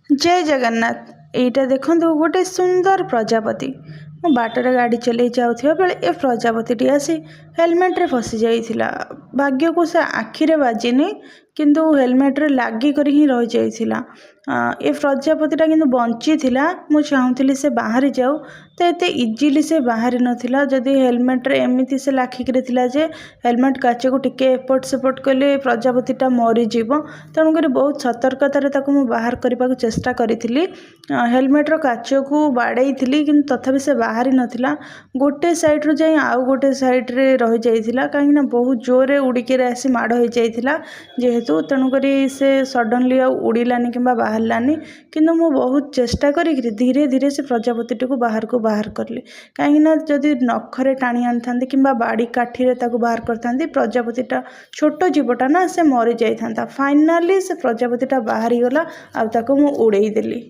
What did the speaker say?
जय जगन्नाथ। एइटा देखंतु गोटे सुंदर प्रजापति। मो बाटर गाड़ी चले जाउथिबा बेले ए प्रजापतिटी आसी हेलमेट रे फसी जाइथिला। भाग्य को से आखि रे बाजिनी किंतु हेलमेट रे लागी करी ही रहि जाइथिला। ए प्रजापतिटा किंतु बंची थिला। मु चाहुथिली से बाहरी जाऊ तो एते इजीली से बाहरी नथिला। जदि हेलमेट रे एमिति से लाखी करे थिला जे हेलमेट काचे को टिके एपट सेपट कले प्रजापतिटा मरी जीवो। तेणु करी बहुत सतर्कतार ताको मु बाहर करबा को चेष्टा करिथिली। हेलमेट रो काच को बाड़ेई थिली किंतु तथापि से बाहरी नथिला। गोटे साइड रो जाई आउ गोटे साइड रे रहि जाइथिला काहेकि ना बहुत जोरे उड़ी के आसी माड़ हो जाइथिला जेहेतु। तेणु करी से सडनली आ उड़ीलानी किंबा बाहरलानी किंतु मु बहुत चेष्टा करी धीरे धीरे से प्रजापति को बाहर करली। काहेकि ना जदि नखरे टाणी आनथांती किंबा बाड़ी काठी रे ताको बाहर करथांती प्रजापतिटा छोट जीवटा ना से मरी जाइथांता। फाइनाली से प्रजापतिटा बाहरी गला आ ताको मु उड़ेई देली।